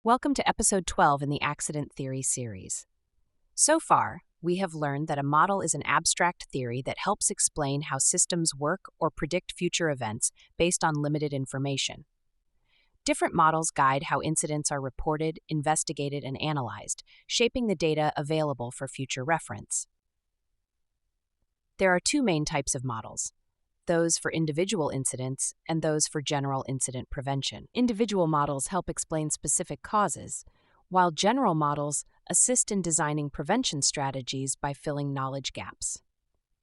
Welcome to episode 12 in the Accident Theory series. So far, we have learned that a model is an abstract theory that helps explain how systems work or predict future events based on limited information. Different models guide how incidents are reported, investigated, and analyzed, shaping the data available for future reference. There are two main types of models: those for individual incidents and those for general incident prevention. Individual models help explain specific causes, while general models assist in designing prevention strategies by filling knowledge gaps.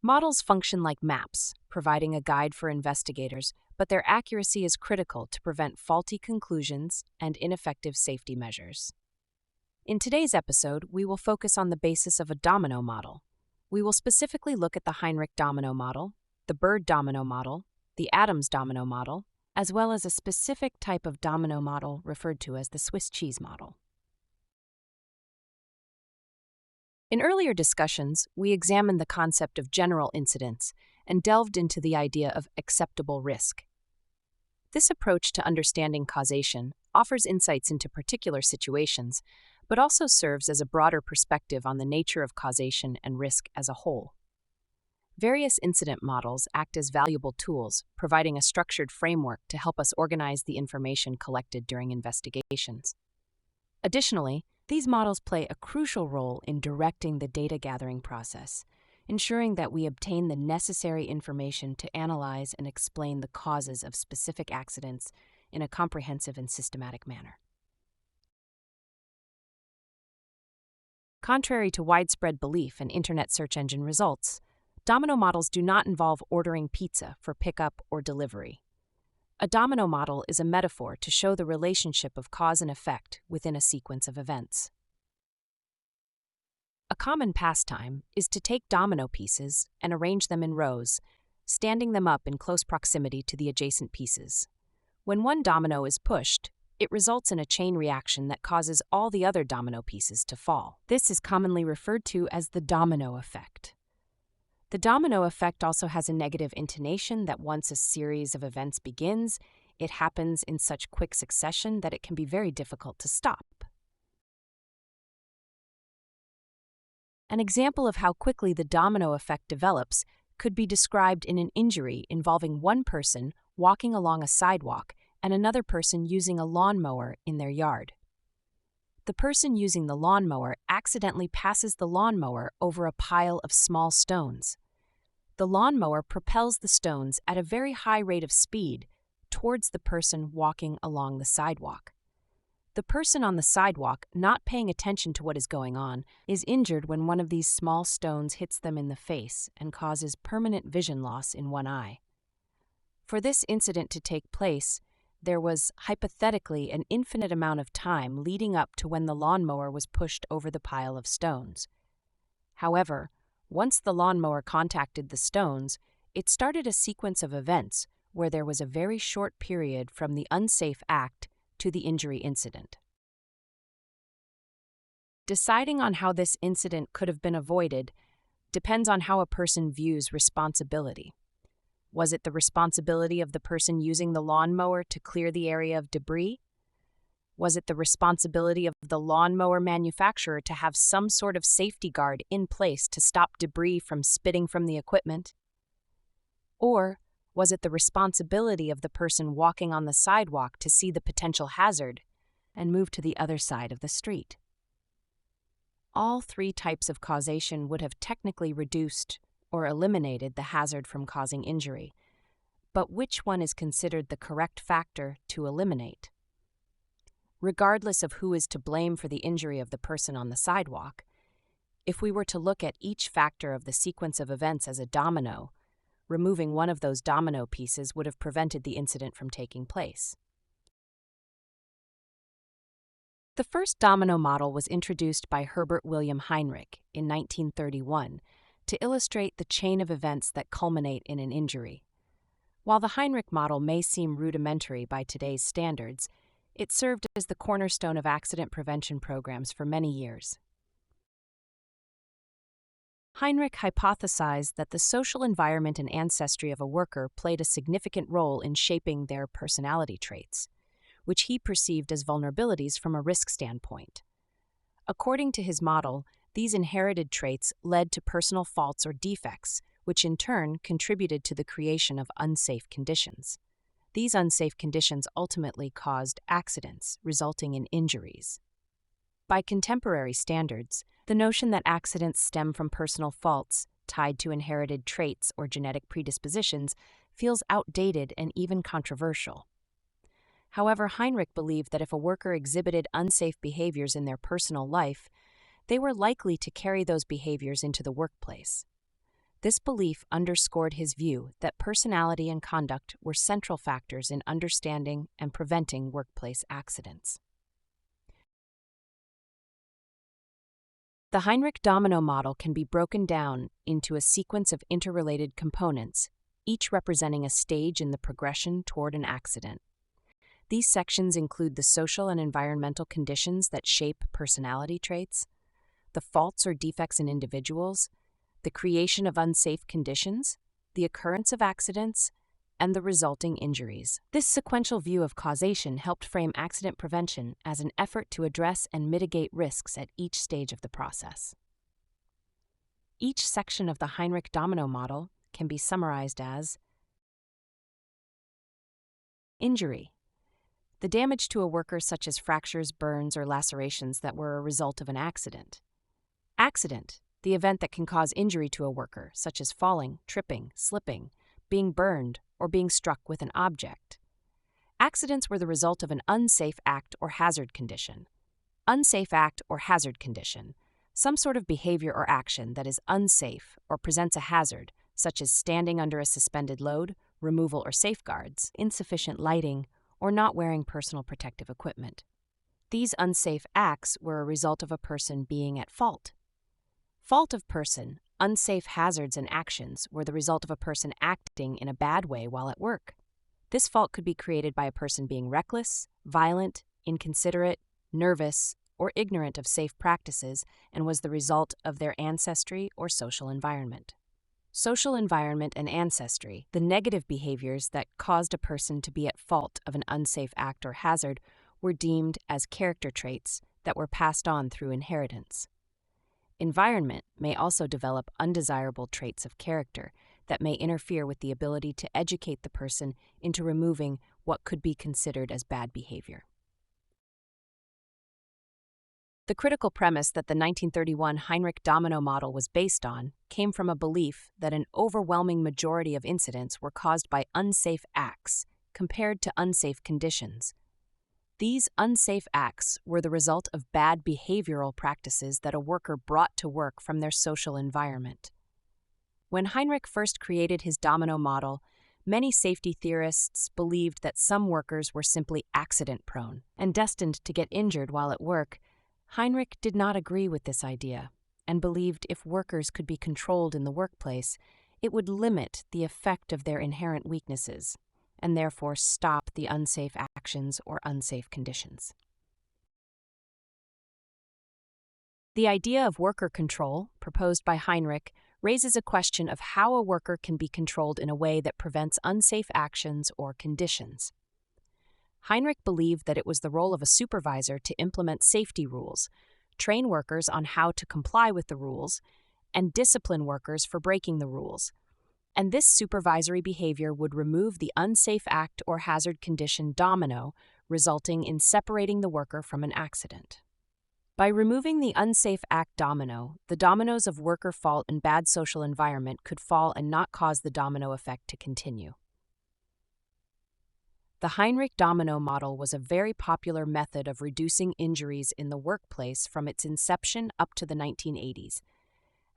Models function like maps, providing a guide for investigators, but their accuracy is critical to prevent faulty conclusions and ineffective safety measures. In today's episode, we will focus on the basis of a domino model. We will specifically look at the Heinrich domino model, the bird domino model, the Adams domino model, as well as a specific type of domino model referred to as the Swiss cheese model. In earlier discussions, we examined the concept of general incidents and delved into the idea of acceptable risk. This approach to understanding causation offers insights into particular situations, but also serves as a broader perspective on the nature of causation and risk as a whole. Various incident models act as valuable tools, providing a structured framework to help us organize the information collected during investigations. Additionally, these models play a crucial role in directing the data gathering process, ensuring that we obtain the necessary information to analyze and explain the causes of specific accidents in a comprehensive and systematic manner. Contrary to widespread belief in internet search engine results, domino models do not involve ordering pizza for pickup or delivery. A domino model is a metaphor to show the relationship of cause and effect within a sequence of events. A common pastime is to take domino pieces and arrange them in rows, standing them up in close proximity to the adjacent pieces. When one domino is pushed, it results in a chain reaction that causes all the other domino pieces to fall. This is commonly referred to as the domino effect. The domino effect also has a negative intonation that once a series of events begins, it happens in such quick succession that it can be very difficult to stop. An example of how quickly the domino effect develops could be described in an injury involving one person walking along a sidewalk and another person using a lawnmower in their yard. The person using the lawnmower accidentally passes the lawnmower over a pile of small stones. The lawnmower propels the stones at a very high rate of speed towards the person walking along the sidewalk. The person on the sidewalk, not paying attention to what is going on, is injured when one of these small stones hits them in the face and causes permanent vision loss in one eye. For this incident to take place, there was, hypothetically, an infinite amount of time leading up to when the lawnmower was pushed over the pile of stones. However, once the lawnmower contacted the stones, it started a sequence of events where there was a very short period from the unsafe act to the injury incident. Deciding on how this incident could have been avoided depends on how a person views responsibility. Was it the responsibility of the person using the lawnmower to clear the area of debris? Was it the responsibility of the lawnmower manufacturer to have some sort of safety guard in place to stop debris from spitting from the equipment? Or was it the responsibility of the person walking on the sidewalk to see the potential hazard and move to the other side of the street? All three types of causation would have technically reduced or eliminated the hazard from causing injury, but which one is considered the correct factor to eliminate? Regardless of who is to blame for the injury of the person on the sidewalk, if we were to look at each factor of the sequence of events as a domino, removing one of those domino pieces would have prevented the incident from taking place. The first domino model was introduced by Herbert William Heinrich in 1931 to illustrate the chain of events that culminate in an injury. While the Heinrich model may seem rudimentary by today's standards, it served as the cornerstone of accident prevention programs for many years. Heinrich hypothesized that the social environment and ancestry of a worker played a significant role in shaping their personality traits. which he perceived as vulnerabilities from a risk standpoint. According to his model, these inherited traits led to personal faults or defects, which in turn contributed to the creation of unsafe conditions. These unsafe conditions ultimately caused accidents, resulting in injuries. By contemporary standards, the notion that accidents stem from personal faults tied to inherited traits or genetic predispositions feels outdated and even controversial. However, Heinrich believed that if a worker exhibited unsafe behaviors in their personal life, they were likely to carry those behaviors into the workplace. This belief underscored his view that personality and conduct were central factors in understanding and preventing workplace accidents. The Heinrich Domino model can be broken down into a sequence of interrelated components, each representing a stage in the progression toward an accident. These sections include the social and environmental conditions that shape personality traits, the faults or defects in individuals, the creation of unsafe conditions, the occurrence of accidents, and the resulting injuries. This sequential view of causation helped frame accident prevention as an effort to address and mitigate risks at each stage of the process. Each section of the Heinrich Domino model can be summarized as: injury. The damage to a worker such as fractures, burns, or lacerations that were a result of an accident. Accident. The event that can cause injury to a worker, such as falling, tripping, slipping, being burned, or being struck with an object. Accidents were the result of an unsafe act or hazard condition. Unsafe act or hazard condition. Some sort of behavior or action that is unsafe or presents a hazard, such as standing under a suspended load, removal or safeguards, insufficient lighting, or not wearing personal protective equipment. These unsafe acts were a result of a person being at fault. Fault of person, unsafe hazards and actions were the result of a person acting in a bad way while at work. This fault could be created by a person being reckless, violent, inconsiderate, nervous, or ignorant of safe practices and was the result of their ancestry or social environment. Social environment and ancestry, the negative behaviors that caused a person to be at fault of an unsafe act or hazard, were deemed as character traits that were passed on through inheritance. Environment may also develop undesirable traits of character that may interfere with the ability to educate the person into removing what could be considered as bad behavior. The critical premise that the 1931 Heinrich Domino model was based on came from a belief that an overwhelming majority of incidents were caused by unsafe acts compared to unsafe conditions. These unsafe acts were the result of bad behavioral practices that a worker brought to work from their social environment. When Heinrich first created his domino model, many safety theorists believed that some workers were simply accident-prone and destined to get injured while at work. Heinrich did not agree with this idea and believed if workers could be controlled in the workplace, it would limit the effect of their inherent weaknesses and therefore stop the unsafe actions or unsafe conditions. The idea of worker control, proposed by Heinrich, raises a question of how a worker can be controlled in a way that prevents unsafe actions or conditions. Heinrich believed that it was the role of a supervisor to implement safety rules, train workers on how to comply with the rules, and discipline workers for breaking the rules. And this supervisory behavior would remove the unsafe act or hazard condition domino, resulting in separating the worker from an accident. By removing the unsafe act domino, the dominoes of worker fault and bad social environment could fall and not cause the domino effect to continue. The Heinrich Domino model was a very popular method of reducing injuries in the workplace from its inception up to the 1980s.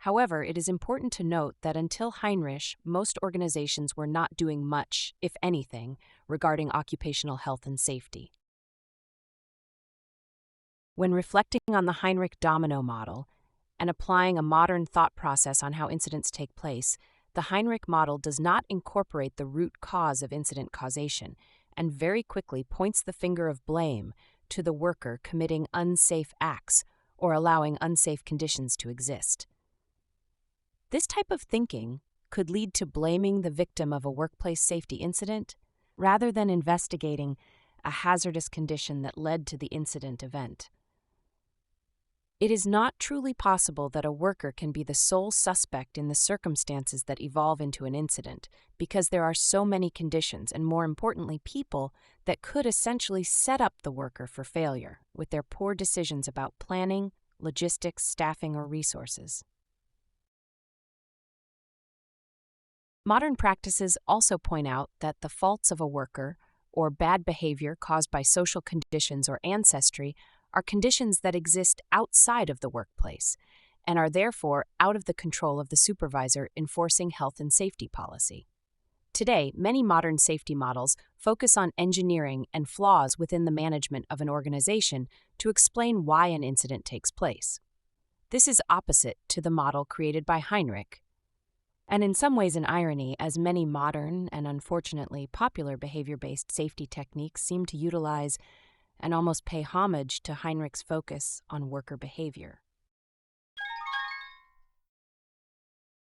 However, it is important to note that until Heinrich, most organizations were not doing much, if anything, regarding occupational health and safety. When reflecting on the Heinrich Domino model and applying a modern thought process on how incidents take place, the Heinrich model does not incorporate the root cause of incident causation and very quickly points the finger of blame to the worker committing unsafe acts or allowing unsafe conditions to exist. This type of thinking could lead to blaming the victim of a workplace safety incident rather than investigating a hazardous condition that led to the incident event. It is not truly possible that a worker can be the sole suspect in the circumstances that evolve into an incident, because there are so many conditions and, more importantly, people that could essentially set up the worker for failure with their poor decisions about planning, logistics, staffing, or resources. Modern practices also point out that the faults of a worker, or bad behavior caused by social conditions or ancestry, are conditions that exist outside of the workplace and are therefore out of the control of the supervisor enforcing health and safety policy. Today, many modern safety models focus on engineering and flaws within the management of an organization to explain why an incident takes place. This is opposite to the model created by Heinrich, and in some ways an irony, as many modern and unfortunately popular behavior-based safety techniques seem to utilize and almost pay homage to Heinrich's focus on worker behavior.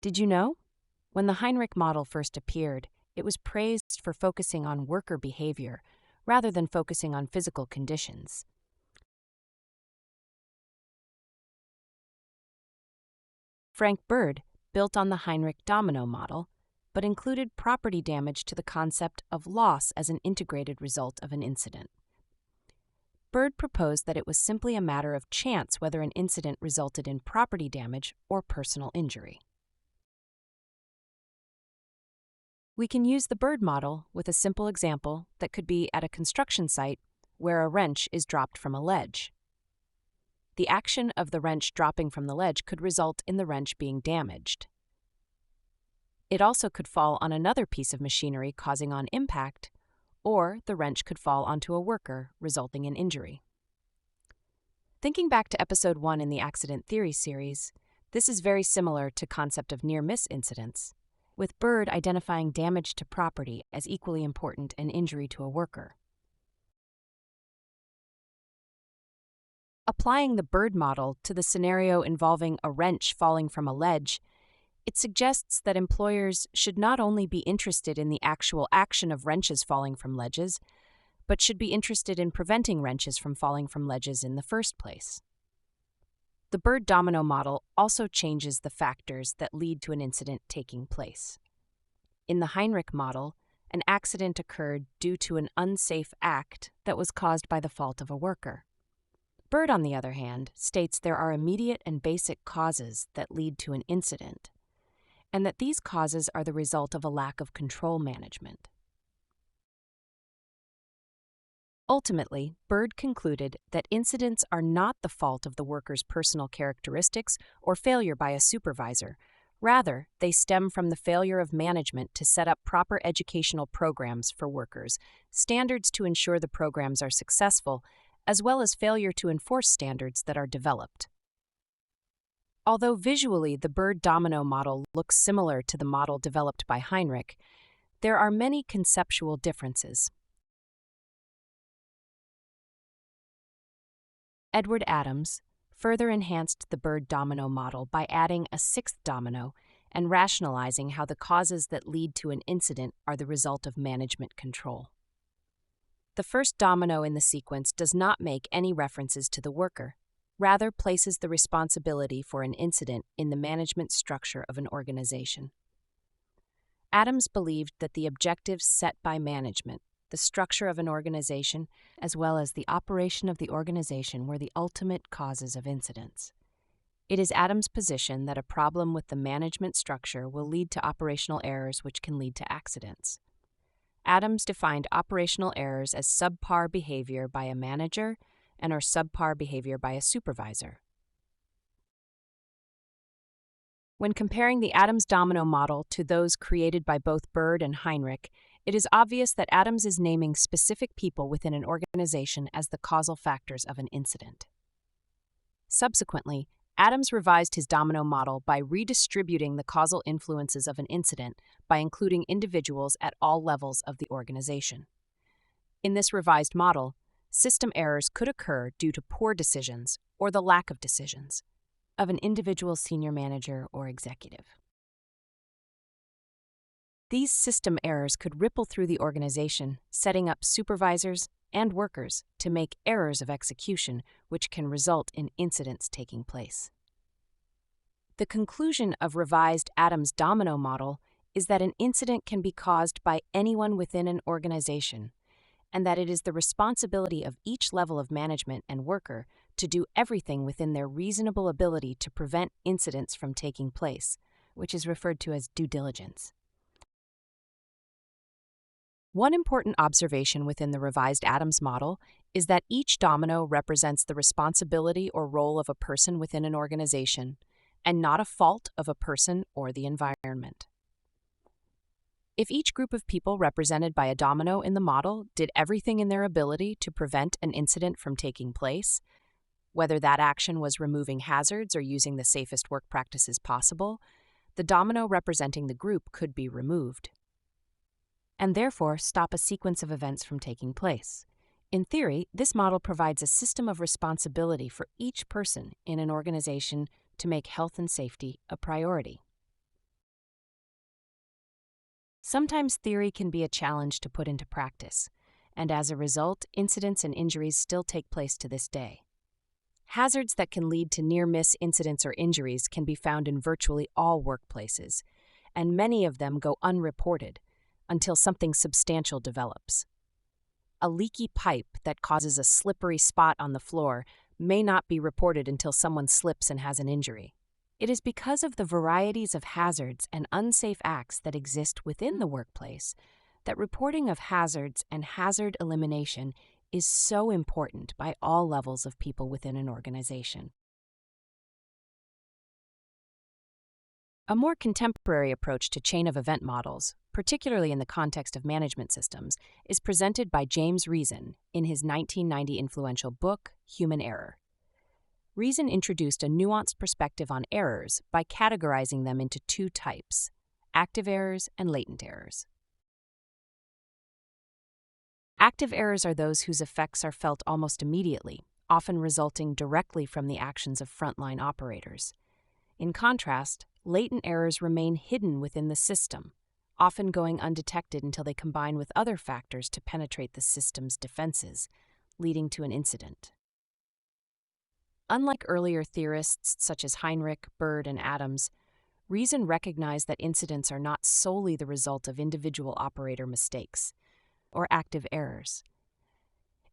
Did you know? When the Heinrich model first appeared, it was praised for focusing on worker behavior rather than focusing on physical conditions. Frank Bird built on the Heinrich Domino model, but included property damage to the concept of loss as an integrated result of an incident. Bird proposed that it was simply a matter of chance whether an incident resulted in property damage or personal injury. We can use the Bird model with a simple example that could be at a construction site where a wrench is dropped from a ledge. The action of the wrench dropping from the ledge could result in the wrench being damaged. It also could fall on another piece of machinery causing on impact, or the wrench could fall onto a worker, resulting in injury. Thinking back to Episode 1 in the Accident Theory series, this is very similar to concept of near-miss incidents, with Bird identifying damage to property as equally important and injury to a worker. Applying the Bird model to the scenario involving a wrench falling from a ledge, it suggests that employers should not only be interested in the actual action of wrenches falling from ledges, but should be interested in preventing wrenches from falling from ledges in the first place. The Bird domino model also changes the factors that lead to an incident taking place. In the Heinrich model, an accident occurred due to an unsafe act that was caused by the fault of a worker. Bird, on the other hand, states there are immediate and basic causes that lead to an incident, and that these causes are the result of a lack of control management. Ultimately, Bird concluded that incidents are not the fault of the worker's personal characteristics or failure by a supervisor. Rather, they stem from the failure of management to set up proper educational programs for workers, standards to ensure the programs are successful, as well as failure to enforce standards that are developed. Although visually the Bird domino model looks similar to the model developed by Heinrich, there are many conceptual differences. Edward Adams further enhanced the Bird domino model by adding a sixth domino and rationalizing how the causes that lead to an incident are the result of management control. The first domino in the sequence does not make any references to the worker, rather places the responsibility for an incident in the management structure of an organization. Adams believed that the objectives set by management, the structure of an organization, as well as the operation of the organization were the ultimate causes of incidents. It is Adams' position that a problem with the management structure will lead to operational errors which can lead to accidents. Adams defined operational errors as subpar behavior by a manager and or subpar behavior by a supervisor. When comparing the Adams domino model to those created by both Bird and Heinrich, it is obvious that Adams is naming specific people within an organization as the causal factors of an incident. Subsequently, Adams revised his domino model by redistributing the causal influences of an incident by including individuals at all levels of the organization. In this revised model, system errors could occur due to poor decisions or the lack of decisions of an individual senior manager or executive. These system errors could ripple through the organization, setting up supervisors and workers to make errors of execution, which can result in incidents taking place. The conclusion of revised Adams' domino model is that an incident can be caused by anyone within an organization, and that it is the responsibility of each level of management and worker to do everything within their reasonable ability to prevent incidents from taking place, which is referred to as due diligence. One important observation within the revised Adams model is that each domino represents the responsibility or role of a person within an organization, and not a fault of a person or the environment. If each group of people represented by a domino in the model did everything in their ability to prevent an incident from taking place, whether that action was removing hazards or using the safest work practices possible, the domino representing the group could be removed, and therefore stop a sequence of events from taking place. In theory, this model provides a system of responsibility for each person in an organization to make health and safety a priority. Sometimes theory can be a challenge to put into practice, and as a result, incidents and injuries still take place to this day. Hazards that can lead to near-miss incidents or injuries can be found in virtually all workplaces, and many of them go unreported until something substantial develops. A leaky pipe that causes a slippery spot on the floor may not be reported until someone slips and has an injury. It is because of the varieties of hazards and unsafe acts that exist within the workplace that reporting of hazards and hazard elimination is so important by all levels of people within an organization. A more contemporary approach to chain of event models, particularly in the context of management systems, is presented by James Reason in his 1990 influential book, Human Error. Reason introduced a nuanced perspective on errors by categorizing them into two types: active errors and latent errors. Active errors are those whose effects are felt almost immediately, often resulting directly from the actions of frontline operators. In contrast, latent errors remain hidden within the system, often going undetected until they combine with other factors to penetrate the system's defenses, leading to an incident. Unlike earlier theorists such as Heinrich, Bird, and Adams, Reason recognized that incidents are not solely the result of individual operator mistakes or active errors.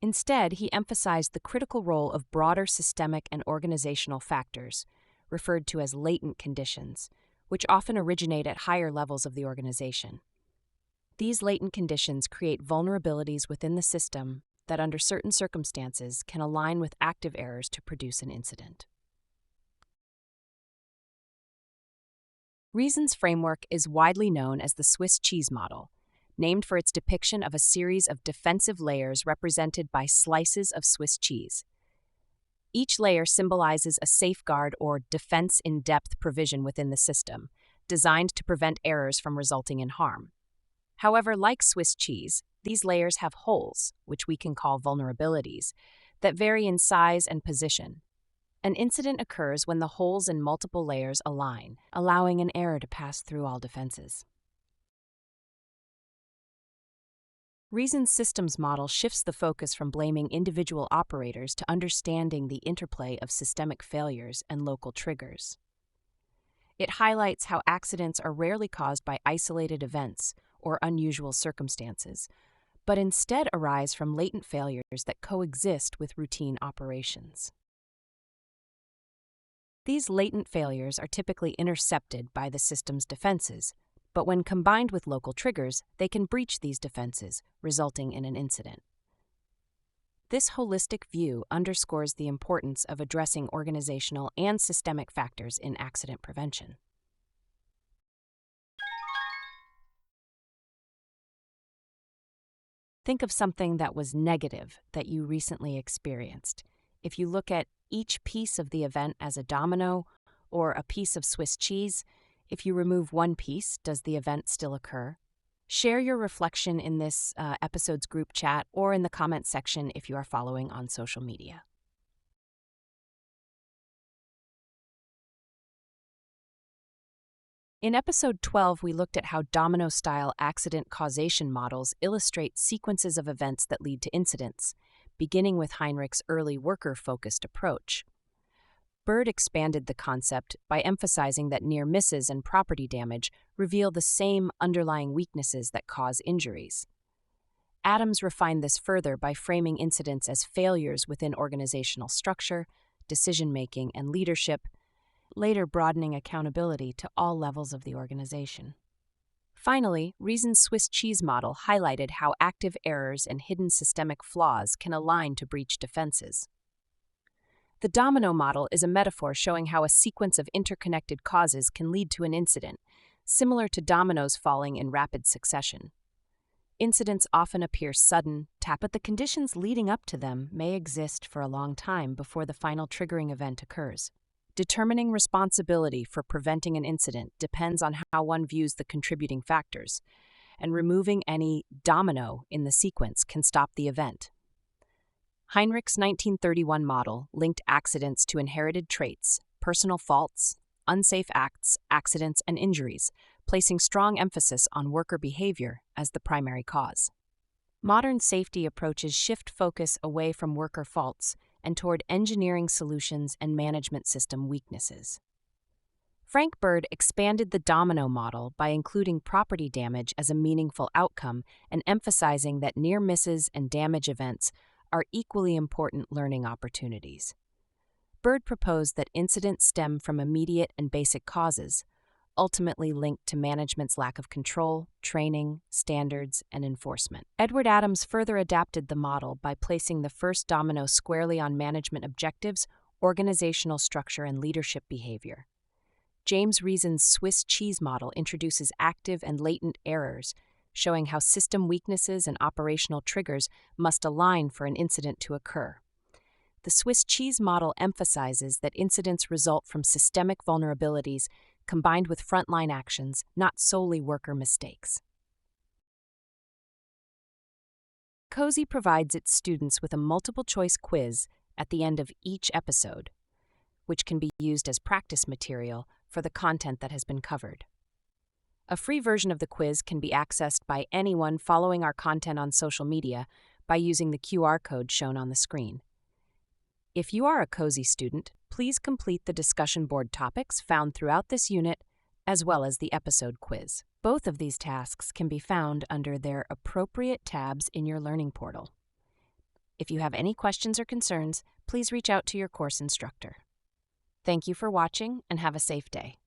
Instead, he emphasized the critical role of broader systemic and organizational factors, referred to as latent conditions, which often originate at higher levels of the organization. These latent conditions create vulnerabilities within the system that under certain circumstances can align with active errors to produce an incident. Reason's framework is widely known as the Swiss cheese model, named for its depiction of a series of defensive layers represented by slices of Swiss cheese. Each layer symbolizes a safeguard or defense-in-depth provision within the system, designed to prevent errors from resulting in harm. However, like Swiss cheese, these layers have holes, which we can call vulnerabilities, that vary in size and position. An incident occurs when the holes in multiple layers align, allowing an error to pass through all defenses. Reason's systems model shifts the focus from blaming individual operators to understanding the interplay of systemic failures and local triggers. It highlights how accidents are rarely caused by isolated events or unusual circumstances, but instead arise from latent failures that coexist with routine operations. These latent failures are typically intercepted by the system's defenses, but when combined with local triggers, they can breach these defenses, resulting in an incident. This holistic view underscores the importance of addressing organizational and systemic factors in accident prevention. Think of something that was negative that you recently experienced. If you look at each piece of the event as a domino or a piece of Swiss cheese, if you remove one piece, does the event still occur? Share your reflection in this episode's group chat or in the comments section if you are following on social media. In episode 12, we looked at how domino-style accident causation models illustrate sequences of events that lead to incidents, beginning with Heinrich's early worker-focused approach. Bird expanded the concept by emphasizing that near misses and property damage reveal the same underlying weaknesses that cause injuries. Adams refined this further by framing incidents as failures within organizational structure, decision-making, and leadership, later broadening accountability to all levels of the organization. Finally, Reason's Swiss cheese model highlighted how active errors and hidden systemic flaws can align to breach defenses. The domino model is a metaphor showing how a sequence of interconnected causes can lead to an incident, similar to dominoes falling in rapid succession. Incidents often appear sudden, but the conditions leading up to them may exist for a long time before the final triggering event occurs. Determining responsibility for preventing an incident depends on how one views the contributing factors, and removing any domino in the sequence can stop the event. Heinrich's 1931 model linked accidents to inherited traits, personal faults, unsafe acts, accidents, and injuries, placing strong emphasis on worker behavior as the primary cause. Modern safety approaches shift focus away from worker faults and toward engineering solutions and management system weaknesses. Frank Bird expanded the domino model by including property damage as a meaningful outcome and emphasizing that near misses and damage events are equally important learning opportunities. Bird proposed that incidents stem from immediate and basic causes, ultimately linked to management's lack of control, training, standards, and enforcement. Edward Adams further adapted the model by placing the first domino squarely on management objectives, organizational structure, and leadership behavior. James Reason's Swiss cheese model introduces active and latent errors, showing how system weaknesses and operational triggers must align for an incident to occur. The Swiss cheese model emphasizes that incidents result from systemic vulnerabilities combined with frontline actions, not solely worker mistakes. COHSI provides its students with a multiple-choice quiz at the end of each episode, which can be used as practice material for the content that has been covered. A free version of the quiz can be accessed by anyone following our content on social media by using the QR code shown on the screen. If you are a COHSI student, please complete the discussion board topics found throughout this unit, as well as the episode quiz. Both of these tasks can be found under their appropriate tabs in your learning portal. If you have any questions or concerns, please reach out to your course instructor. Thank you for watching and have a safe day.